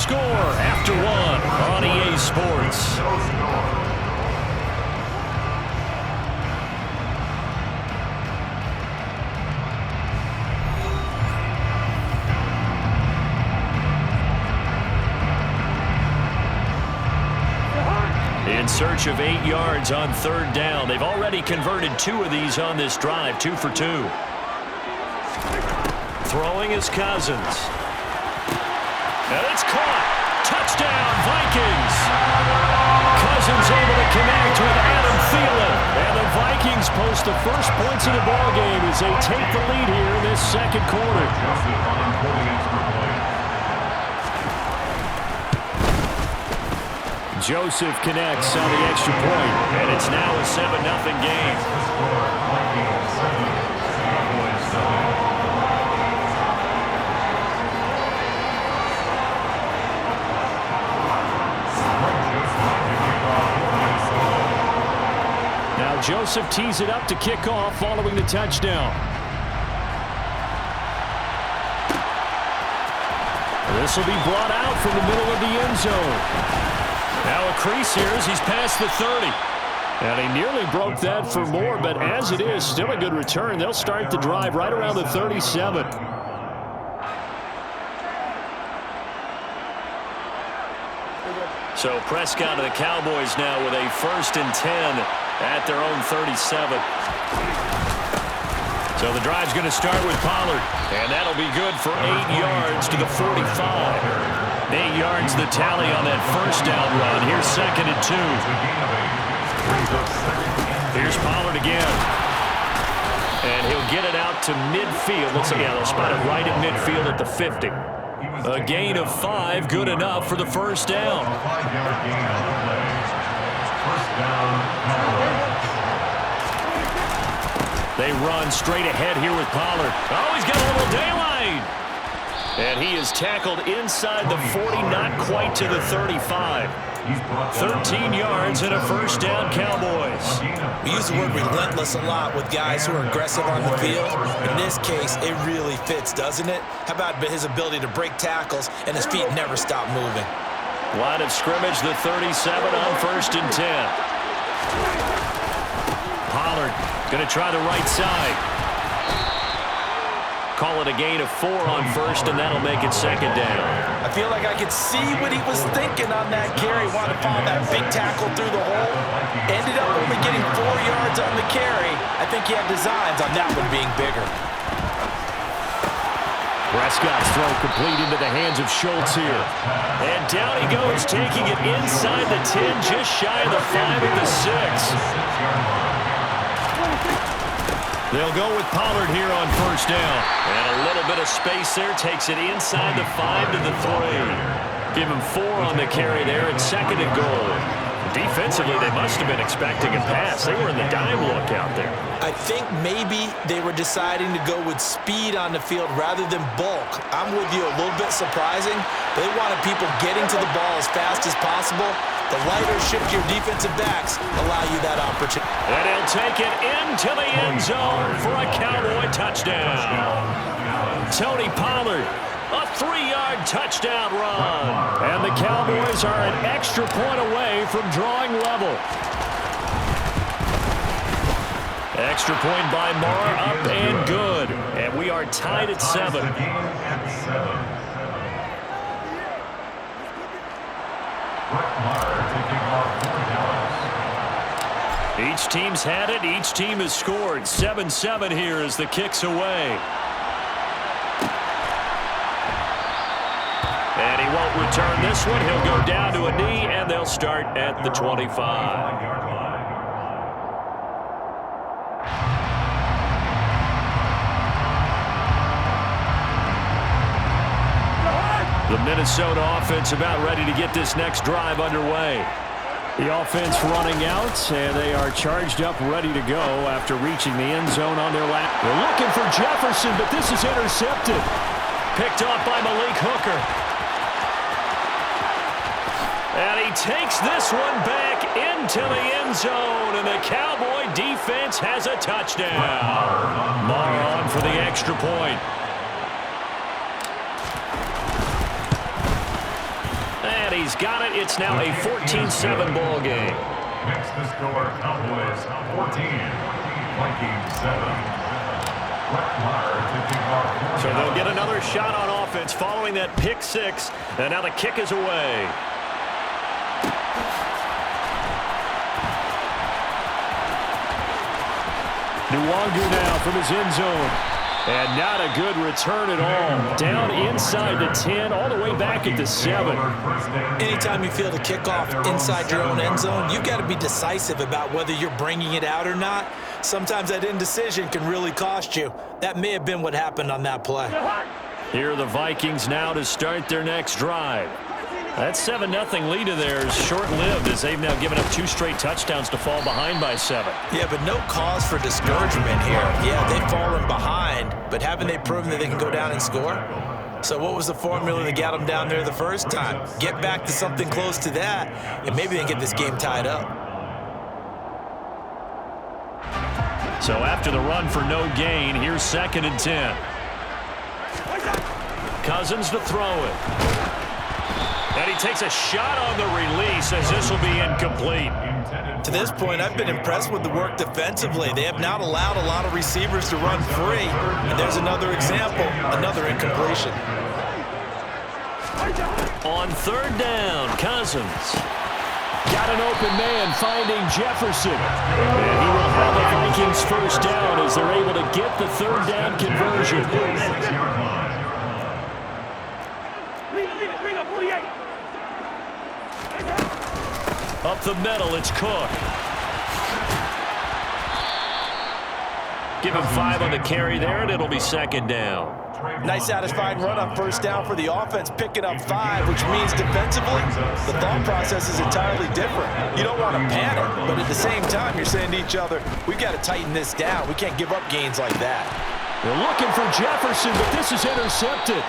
score after one on EA Sports. In search of 8 yards on third down. They've already converted 2 of these on this drive, 2 for 2. Throwing is Cousins. And it's caught. Touchdown, Vikings. Cousins able to connect with Adam Thielen. And the Vikings post the first points of the ballgame as they take the lead here in this second quarter. Joseph connects on the extra point, and it's now a 7-0 game. Now Joseph tees it up to kick off following the touchdown. This will be brought out from the middle of the end zone. Now a crease here as he's past the 30. And he nearly broke that for more, but as it is, still a good return. They'll start the drive right around the 37. So Prescott and the Cowboys now with a 1st and 10 at their own 37. So the drive's going to start with Pollard, and that'll be good for 8 yards to the 45. 8 yards the tally on that first down run. Here's 2nd and 2. Here's Pollard again. And he'll get it out to midfield. Looks like, yeah, they'll spot it right at midfield at the 50. A gain of 5, good enough for the first down. They run straight ahead here with Pollard. Oh, he's got a little daylight. And he is tackled inside the 40, not quite to the 35. 13 yards and a first down, Cowboys. We use the word relentless a lot with guys who are aggressive on the field. In this case, it really fits, doesn't it? How about his ability to break tackles and his feet never stop moving? Line of scrimmage, the 37 on 1st and 10. Pollard going to try the right side. Call it a gain of 4 on 1st, and that'll make it 2nd down. I feel like I could see what he was thinking on that carry. Wanted to follow that big tackle through the hole. Ended up only getting 4 yards on the carry. I think he had designs on that one being bigger. Prescott's throw complete into the hands of Schultz here. And down he goes, taking it inside the 10, just shy of the 5 at the 6. They'll go with Pollard here on first down. And a little bit of space there. Takes it inside the 5 to the 3. Give him 4 on the carry there at 2nd and goal. Defensively, they must have been expecting a pass. They were in the dime look out there. I think maybe they were deciding to go with speed on the field rather than bulk. I'm with you, a little bit surprising. They wanted people getting to the ball as fast as possible. The lighter, shiftier defensive backs allow you that opportunity. And he'll take it into the end zone for a Cowboy touchdown. Tony Pollard, a 3-yard touchdown run. And the Cowboys are an extra point away from drawing level. Extra point by Marr, up and good. And we are tied at 7. Each team's had it. Each team has scored. 7-7 here as the kick's away. And he won't return this one. He'll go down to a knee, and they'll start at the 25. The Minnesota offense about ready to get this next drive underway. The offense running out, and they are charged up, ready to go after reaching the end zone on their lap. They're looking for Jefferson, but this is intercepted. Picked off by Malik Hooker. And he takes this one back into the end zone, and the Cowboy defense has a touchdown. Marr on for the extra point. he's got it. It's now a 14-7 ball game. Next to score, Cowboys 14, Vikings 7. So they'll get another shot on offense following that pick six. And now the kick is away. Nwangu now from his end zone. And not a good return at all. Down inside the 10, all the way back at the 7. Anytime you feel the kickoff inside your own end zone, you've got to be decisive about whether you're bringing it out or not. Sometimes that indecision can really cost you. That may have been what happened on that play. Here are the Vikings now to start their next drive. That 7-0 lead of theirs short-lived as they've now given up 2 straight touchdowns to fall behind by 7. Yeah, but no cause for discouragement here. Yeah, they've fallen behind, but haven't they proven that they can go down and score? So what was the formula that got them down there the first time? Get back to something close to that, and maybe they can get this game tied up. So after the run for no gain, here's 2nd and 10. Cousins to throw it. And he takes a shot on the release as this will be incomplete. To this point, I've been impressed with the work defensively. They have not allowed a lot of receivers to run free. And there's another example, another incompletion. On 3rd down, Cousins. Got an open man finding Jefferson. And he will have the Vikings first down as they're able to get the 3rd down conversion. Up the middle, it's Cook. Give him 5 on the carry there, and it'll be 2nd down. Nice satisfying run on 1st down for the offense, picking up 5, which means defensively, the thought process is entirely different. You don't want to panic, but at the same time, you're saying to each other, we've got to tighten this down. We can't give up gains like that. They're looking for Jefferson, but this is intercepted.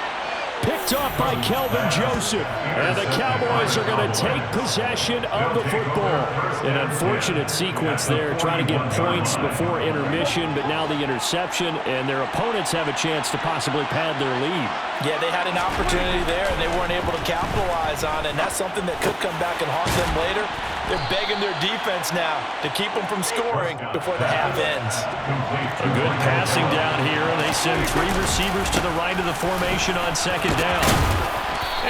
Picked off by Kelvin Joseph. And the Cowboys are going to take possession of the football. An unfortunate sequence there, trying to get points before intermission, but now the interception, and their opponents have a chance to possibly pad their lead. Yeah, they had an opportunity there, and they weren't able to capitalize on it, and that's something that could come back and haunt them later. They're begging their defense now to keep them from scoring before the half ends. A good passing down here, and they send 3 receivers to the right of the formation on 2nd down.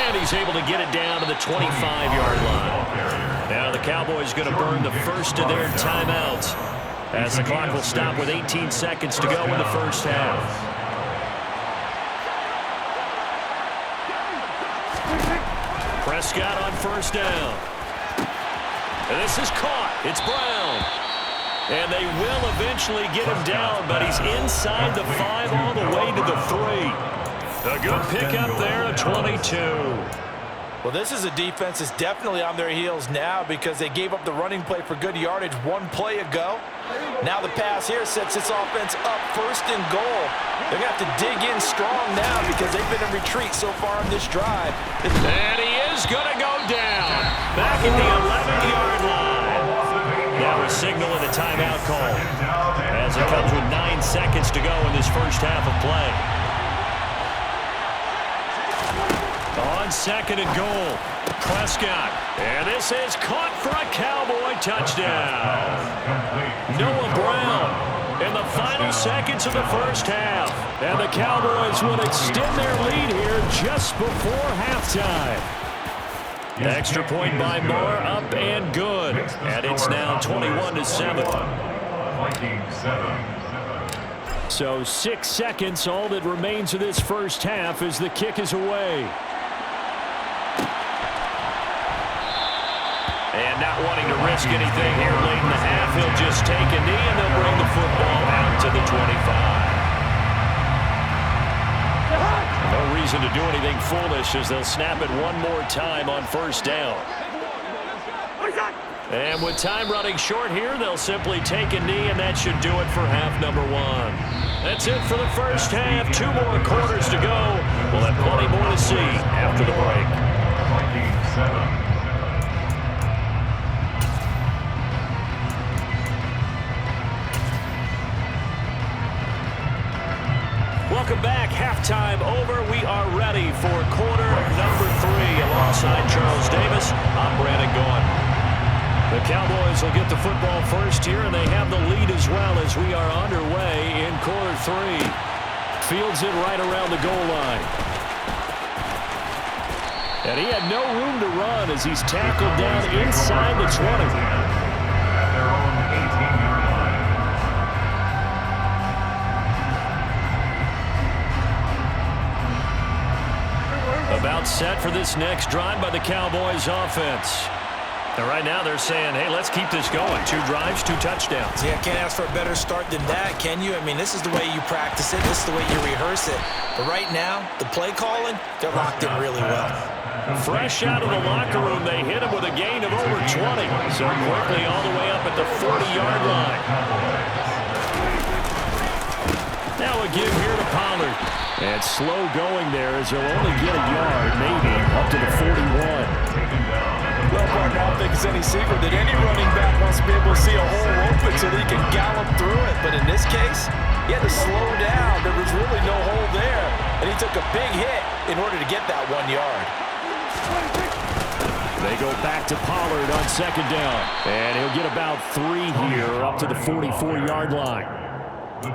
And he's able to get it down to the 25-yard line. Now the Cowboys going to burn the first of their timeouts as the clock will stop with 18 seconds to go in the first half. Prescott on 1st down. And this is caught. It's Brown. And they will eventually get him down, but he's inside the 5 all the way to the 3. A good pickup there at 22. Well, this is a defense that's definitely on their heels now because they gave up the running play for good yardage 1 play ago. Now the pass here sets this offense up 1st and goal. They're going to have to dig in strong now because they've been in retreat so far on this drive. And he is going to go down. Back at the 11-yard line. Now a signal and a timeout call as it comes with 9 seconds to go in this first half of play. On 2nd and goal, Prescott. And this is caught for a Cowboy touchdown. Noah Brown in the final seconds of the first half. And the Cowboys will extend their lead here just before halftime. Extra point by Moore, up and good. And it's now 21-7. So 6 seconds, all that remains of this first half as the kick is away. And not wanting to risk anything here late in the half, he'll just take a knee and they'll bring the football out to the 25. No reason to do anything foolish as they'll snap it one more time on 1st down. And with time running short here, they'll simply take a knee, and that should do it for half number 1. That's it for the first half. 2 more quarters to go. We'll have plenty more to see after the break. Welcome back. Halftime over. We are ready for quarter number 3. Alongside Charles Davis, I'm Brandon Gaughan. The Cowboys will get the football first here, and they have the lead as well as we are underway in quarter 3. Fields it right around the goal line. And he had no room to run as he's tackled down inside the 20. At their own 18-yard line. About set for this next drive by the Cowboys offense. And right now they're saying, hey, let's keep this going. 2 drives, 2 touchdowns. Yeah, can't ask for a better start than that, can you? I mean, this is the way you practice it. This is the way you rehearse it. But right now, the play calling, they're locked in really well. Fresh out of the locker room, they hit him with a gain of over 20. So quickly all the way up at the 40-yard line. Now a give here to Pollard. And slow going there as he'll only get a yard, maybe, up to the 41. Well, partner, I don't think it's any secret that any running back wants to be able to see a hole open so that he can gallop through it. But in this case, he had to slow down. There was really no hole there. And he took a big hit in order to get that 1 yard. They go back to Pollard on second down. And he'll get about 3 here up to the 44-yard line.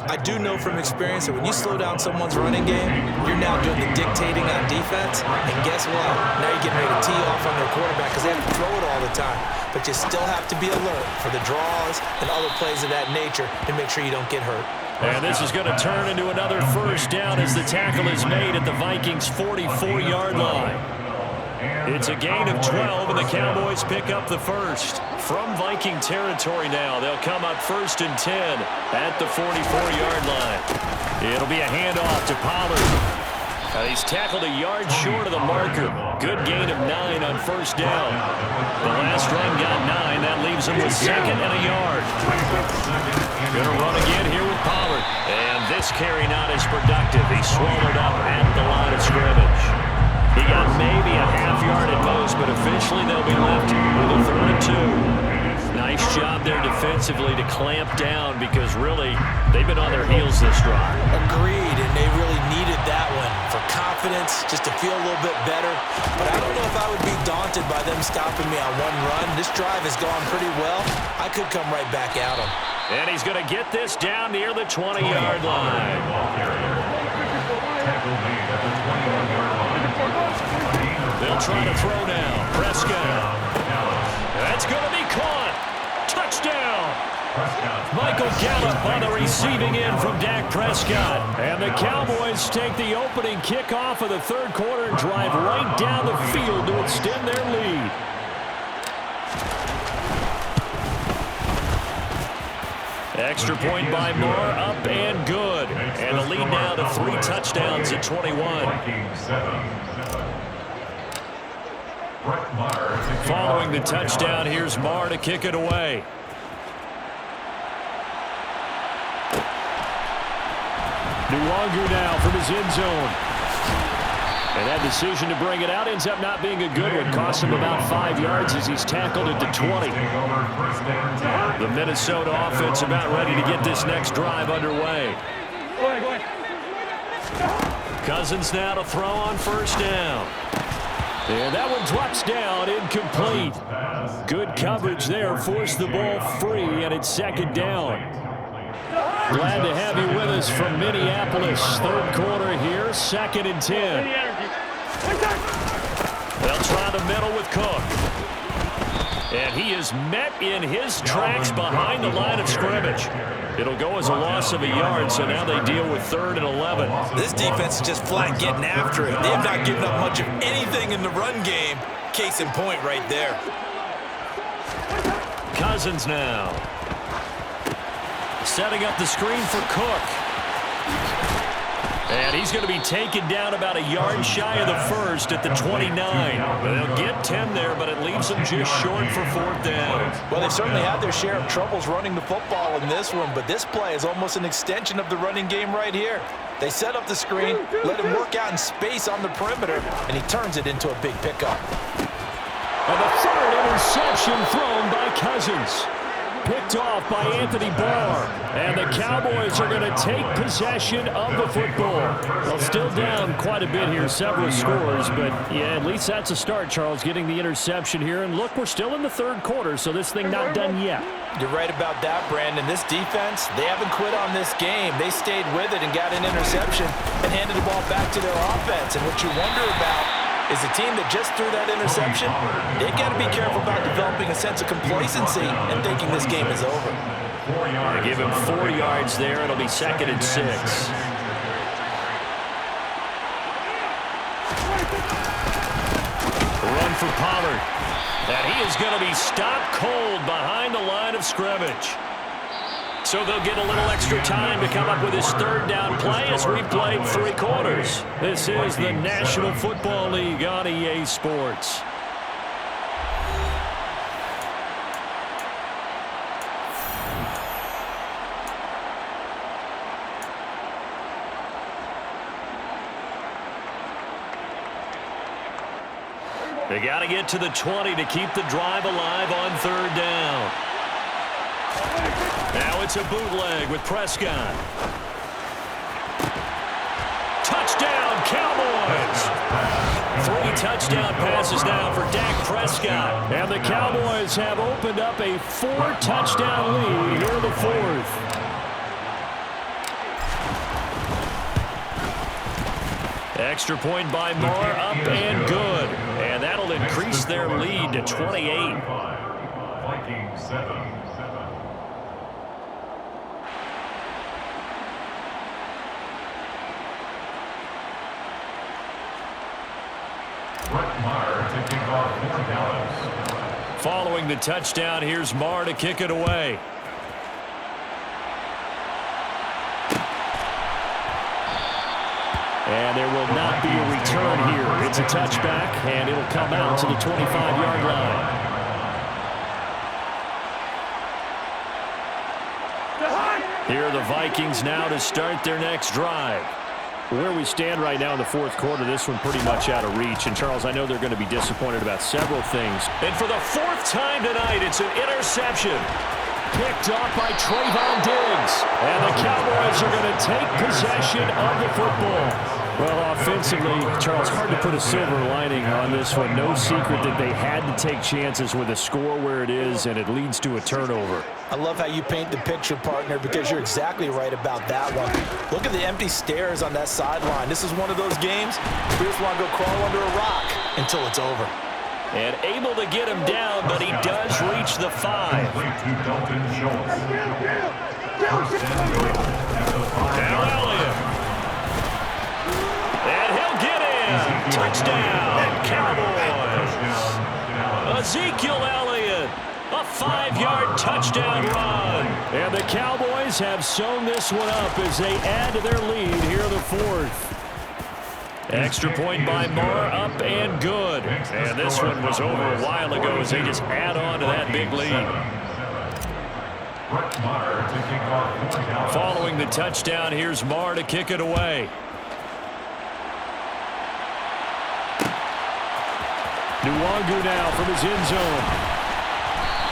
I do know from experience that when you slow down someone's running game, you're now doing the dictating on defense. And guess what? Now you're getting ready to tee off on their quarterback because they have to throw it all the time. But you still have to be alert for the draws and other plays of that nature to make sure you don't get hurt. And this is going to turn into another first down as the tackle is made at the Vikings' 44-yard line. It's a gain of 12, and the Cowboys pick up the first. From Viking territory now, they'll come up 1st and 10 at the 44-yard line. It'll be a handoff to Pollard. He's tackled a yard short of the marker. Good gain of 9 on first down. The last run got 9. That leaves him with 2nd and a yard. Going to run again here with Pollard. And this carry not as productive. He swallowed up at the line of scrimmage. He got maybe a half yard at most, but officially they'll be left with a 3rd and 2. Nice job there defensively to clamp down because really they've been on their heels this drive. Agreed, and they really needed that one for confidence, just to feel a little bit better. But I don't know if I would be daunted by them stopping me on one run. This drive has gone pretty well. I could come right back at them. And he's going to get this down near the 20-yard line. They'll try to throw now. Prescott. That's going to be caught. Touchdown. Michael Gallup on the receiving end from Dak Prescott. And the Cowboys take the opening kickoff of the 3rd quarter and drive right down the field to extend their lead. Extra point by Moore, up and good. And the lead now to 3 touchdowns at 21. Following the touchdown, here's Marr to kick it away. Nwangu now from his end zone. And that decision to bring it out ends up not being a good one. Costs him about 5 yards as he's tackled at the 20. The Minnesota offense about ready to get this next drive underway. Go ahead. Cousins now to throw on first down. And that one drops down, incomplete. Good coverage there, forced the ball free, and it's 2nd down. Glad to have you with us from Minneapolis. 3rd quarter here, 2nd and 10. They'll try the middle with Cook. And he is met in his tracks behind the line of scrimmage. It'll go as a loss of a yard, so now they deal with 3rd and 11. This defense is just flat getting after it. They have not given up much of anything in the run game. Case in point right there. Cousins now. Setting up the screen for Cook. And he's going to be taken down about a yard shy of the first at the 29. They'll get 10 there, but it leaves them just short for 4th down. Well, they've certainly had their share of troubles running the football in this one, but this play is almost an extension of the running game right here. They set up the screen, let him work out in space on the perimeter, and he turns it into a big pickup. And the 3rd interception thrown by Cousins. picked off by Anthony Barr. And the Cowboys are going to take possession of the football. Well, still down quite a bit here, several scores, but yeah, at least that's a start, Charles, getting the interception here. And look, we're still in the third quarter, so this thing not done yet. You're right about that, Brandon. This defense, they haven't quit on this game. They stayed with it and got an interception and handed the ball back to their offense. And what you wonder about is a team that just threw that interception, they've got to be careful about developing a sense of complacency and thinking this game is over. They give him 4 yards there. It'll be 2nd and 6. Run for Pollard. And he is going to be stopped cold behind the line of scrimmage. So they'll get a little extra time to come up with his 3rd down play as we've played 3 quarters. This is the National Football League on EA Sports. They got to get to the 20 to keep the drive alive on 3rd down. Now it's a bootleg with Prescott. Touchdown, Cowboys! 3 touchdown passes now for Dak Prescott. And the Cowboys have opened up a 4-touchdown lead here in the 4th. Extra point by Moore, up and good. And that'll increase their lead to 28. Vikings 7. To kick off for Dallas. Following the touchdown, here's Marr to kick it away. And there will not be a return here. It's a touchback, and it'll come out to the 25-yard line. Here are the Vikings now to start their next drive. Where we stand right now in the 4th quarter, this one pretty much out of reach. And, Charles, I know they're going to be disappointed about several things. And for the 4th time tonight, it's an interception. Picked off by Trayvon Diggs. And the Cowboys are going to take possession of the football. Well, offensively, Charles, hard to put a silver lining on this one. No secret that they had to take chances with a score where it is, and it leads to a turnover. I love how you paint the picture, partner, because you're exactly right about that one. Look at the empty stairs on that sideline. This is one of those games we just want to go crawl under a rock until it's over. And able to get him down, but he does reach the 5. Now Elliott. And he'll get in. Touchdown, Cowboys. Ezekiel Elliott. A 5-yard touchdown run. And the Cowboys have sewn this one up as they add to their lead here in the 4th. Extra point by Moore, up and good. And this one was over a while ago as they just add on to that big lead. Following the touchdown, here's Moore to kick it away. Nwangu now from his end zone.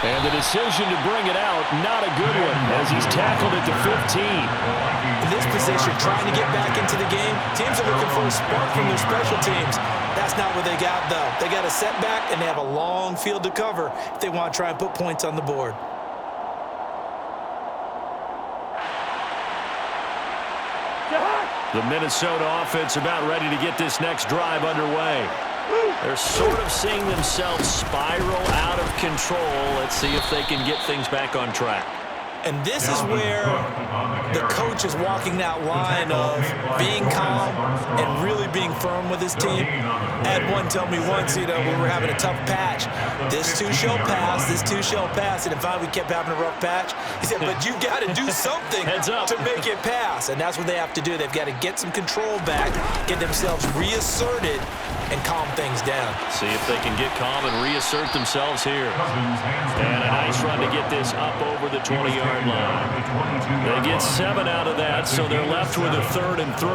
And the decision to bring it out, not a good one, as he's tackled at the 15. In this position, trying to get back into the game, teams are looking for a spark from their special teams. That's not what they got, though. They got a setback, and they have a long field to cover if they want to try and put points on the board. The Minnesota offense about ready to get this next drive underway. They're sort of seeing themselves spiral out of control. Let's see if they can get things back on track. And this is where the coach is walking that line of being calm and really being firm with his team. I had one tell me once, we were having a tough patch. This too shall pass, this too shall pass. And finally we kept having a rough patch. He said, but you got to do something to make it pass. And that's what they have to do. They've got to get some control back, get themselves reasserted, and calm things down. See if they can get calm and reassert themselves here. And a nice run to get this up over the 20-yard 22-yard line. They get 7 out of that, so they're left with a 3rd and 3.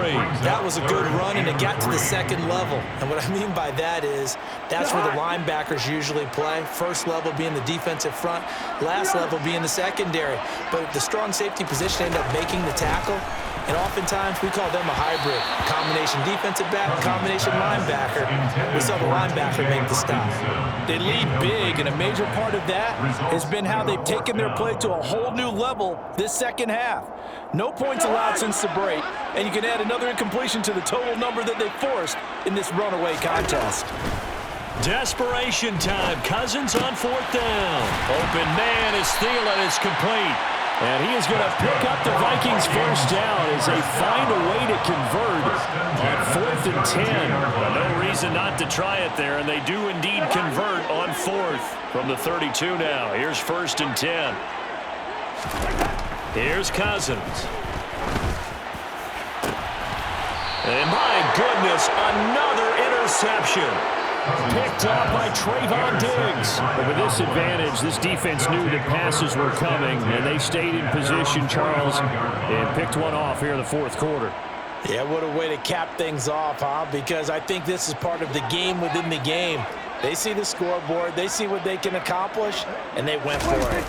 That was a good run, and it got to the second level. And what I mean by that is that's where the linebackers usually play. First level being the defensive front, last level being the secondary. But the strong safety position ended up making the tackle. And oftentimes, we call them a hybrid. Combination defensive back, combination linebacker. We saw the linebacker make the stop. They lead big, and a major part of that has been how they've taken their play to a whole new level this second half. No points allowed since the break, and you can add another incompletion to the total number that they forced in this runaway contest. Desperation time. Cousins on 4th down. Open man is Thielen. It's complete. And he is going to pick up the Vikings' first down as they find a way to convert on 4th and 10. Well, no reason not to try it there, and they do indeed convert on 4th from the 32 now. Here's 1st and 10. Here's Cousins. And my goodness, another interception. Picked up by Trayvon Diggs. But with this advantage, this defense knew that passes were coming, and they stayed in position, Charles, and picked one off here in the 4th quarter. Yeah, what a way to cap things off, huh? Because I think this is part of the game within the game. They see the scoreboard, they see what they can accomplish, and they went for it.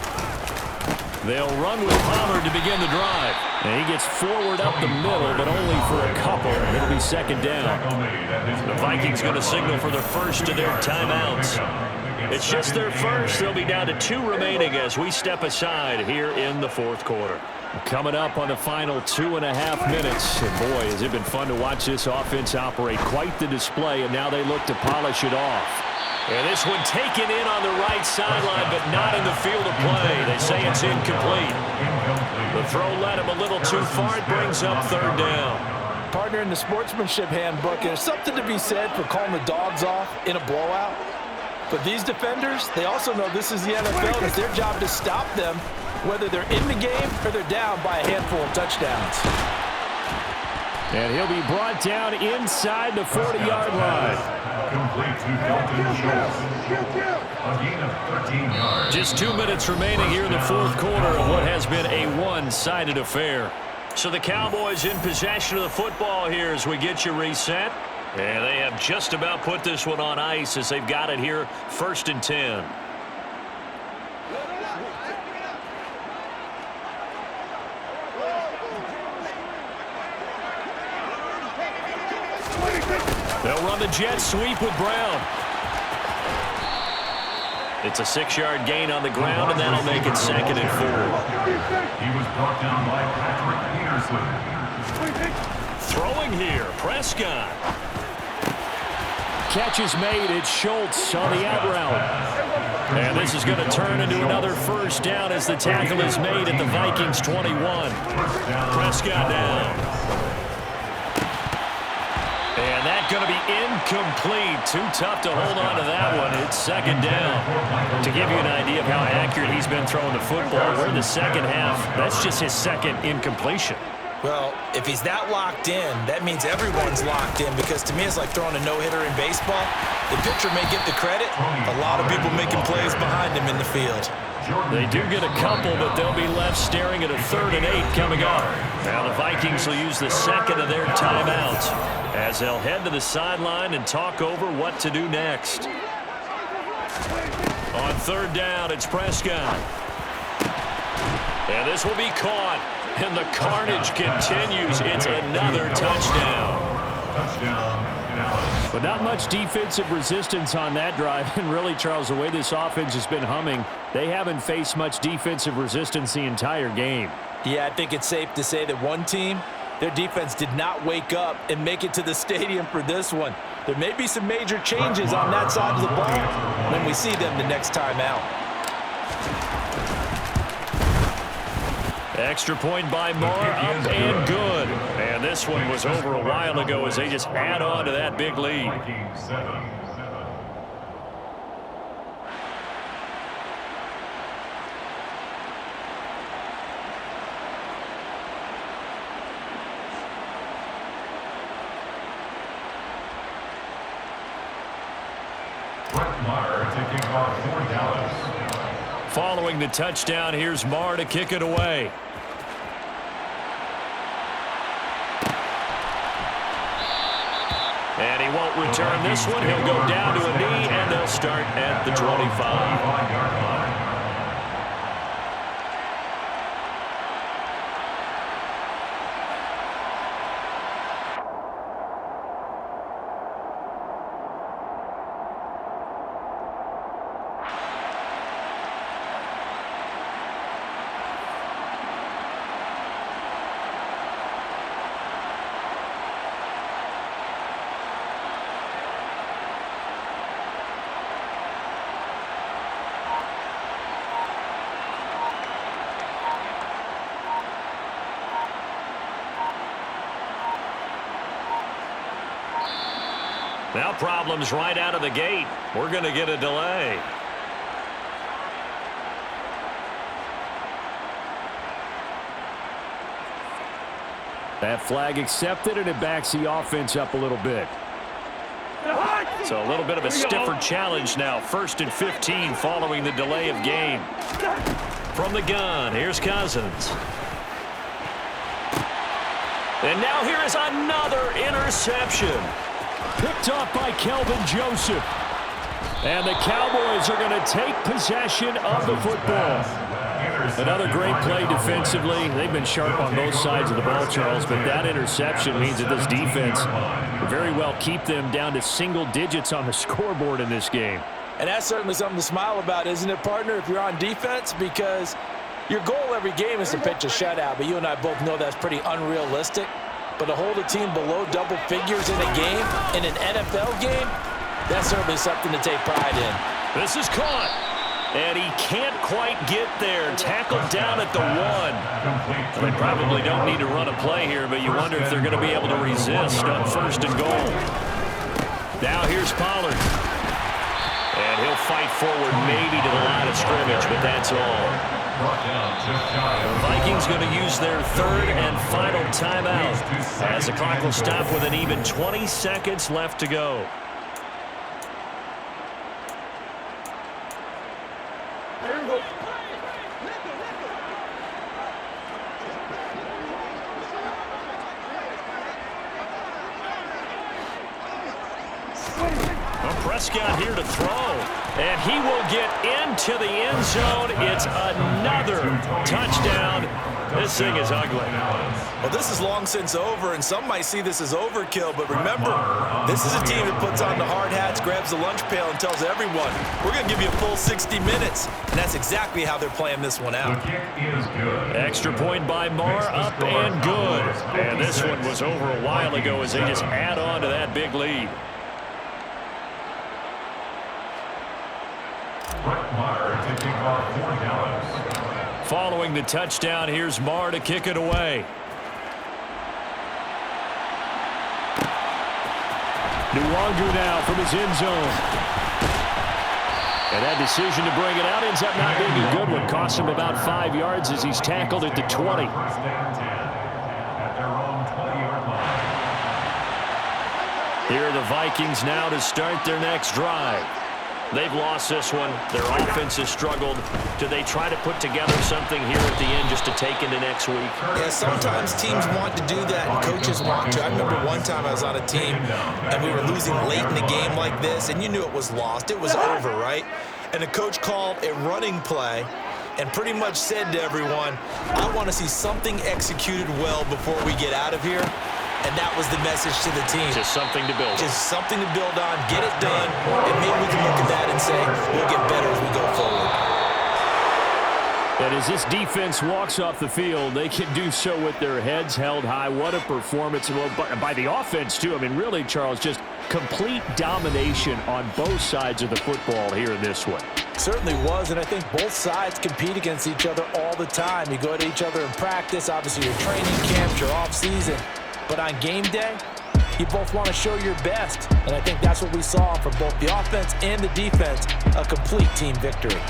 They'll run with Pollard to begin the drive. And he gets forward up the middle, but only for a couple. It'll be 2nd down. The Vikings going to signal for their first of their timeouts. It's just their first. They'll be down to 2 remaining as we step aside here in the 4th quarter. Coming up on the final 2.5 minutes. And boy, has it been fun to watch this offense operate. Quite the display, and now they look to polish it off. And this one taken in on the right sideline, but not in the field of play. They say it's incomplete. The throw led him a little too far. It brings up 3rd down. Partner, in the sportsmanship handbook, there's something to be said for calling the dogs off in a blowout. But these defenders, they also know this is the NFL. It's their job to stop them, whether they're in the game or they're down by a handful of touchdowns. And he'll be brought down inside the 40-yard line. Complete to Dalton Schultz. A gain of 13 yards. Just 2 minutes remaining here in the 4th quarter of what has been a one-sided affair. So the Cowboys in possession of the football here as we get you reset. And they have just about put this one on ice as they've got it here 1st and 10. They'll run the jet sweep with Brown. It's a 6-yard gain on the ground, and that'll make it 2nd and 4. He was brought down by Patrick Peterson. Throwing here, Prescott. Catch is made. It's Schultz on the out route. And this is going to turn into another first down as the tackle is made at the Vikings 21. Prescott down. And that's going to be incomplete. Too tough to hold on to that one. It's 2nd down. To give you an idea of how accurate he's been throwing the football, we're in the 2nd half. That's just his 2nd incompletion. Well, if he's that locked in, that means everyone's locked in, because to me it's like throwing a no-hitter in baseball. The pitcher may get the credit. A lot of people making plays behind him in the field. They do get a couple, but they'll be left staring at a 3rd and 8 coming up. Now the Vikings will use the 2nd of their timeouts as they'll head to the sideline and talk over what to do next. On 3rd down, it's Prescott. And this will be caught. And the carnage continues. It's another touchdown. But not much defensive resistance on that drive. And really, Charles, the way this offense has been humming, they haven't faced much defensive resistance the entire game. Yeah, I think it's safe to say that one team, their defense did not wake up and make it to the stadium for this one. There may be some major changes on that side of the ball when we see them the next time out. Extra point by Moore, up and good. And this one was over a while ago as they just add on to that big lead. Brett Maher taking off for Dallas. Following the touchdown, here's Marr to kick it away. And he won't return this one. He'll go down to a knee, and they'll start at the 25. Now problems right out of the gate. We're going to get a delay. That flag accepted, and it backs the offense up a little bit. So a little bit of a stiffer challenge now. 1st and 15 following the delay of game. From the gun, here's Cousins. And now here is another interception. Picked off by Kelvin Joseph. And the Cowboys are going to take possession of the football. Another great play defensively. They've been sharp on both sides of the ball, Charles, but that interception means that this defense will very well keep them down to single digits on the scoreboard in this game. And that's certainly something to smile about, isn't it, partner, if you're on defense? Because your goal every game is to pitch a shutout, but you and I both know that's pretty unrealistic. But to hold a team below double figures in a game, in an NFL game, that's certainly something to take pride in. This is caught. And he can't quite get there. Tackled down at the 1. They probably don't need to run a play here, but you wonder if they're going to be able to resist on 1st and goal. Now here's Pollard. And he'll fight forward maybe to the line of scrimmage, but that's all. The Vikings going to use their 3rd and final timeout as the clock will stop with an even 20 seconds left to go. Prescott here to throw, and he will get into the end zone. It's another touchdown. This thing is ugly. Well, this is long since over, and some might see this as overkill, but remember, this is a team that puts on the hard hats, grabs the lunch pail, and tells everyone, we're going to give you a full 60 minutes, and that's exactly how they're playing this one out. Extra point by Marr, up and good. And this one was over a while ago as they just add on to that big lead. Following the touchdown, here's Marr to kick it away. Nwangu now from his end zone. And that decision to bring it out ends up not being a good one. Cost him about 5 yards as he's tackled at the 20. Here are the Vikings now to start their next drive. They've lost this one. Their offense has struggled. Do they try to put together something here at the end just to take into next week? Yeah, sometimes teams want to do that and coaches want to. I remember one time I was on a team and we were losing late in the game like this, and you knew it was lost. It was over, right? And the coach called a running play and pretty much said to everyone, I want to see something executed well before we get out of here. And that was the message to the team. Just something to build on. Just something to build on, get it done, and maybe we can look at that and say, we'll get better as we go forward. And as this defense walks off the field, they can do so with their heads held high. What a performance by the offense, too. I mean, really, Charles, just complete domination on both sides of the football here in this one. Certainly was, and I think both sides compete against each other all the time. You go at each other in practice, obviously your training camps, your off-season. But on game day, you both want to show your best. And I think that's what we saw from both the offense and the defense, a complete team victory.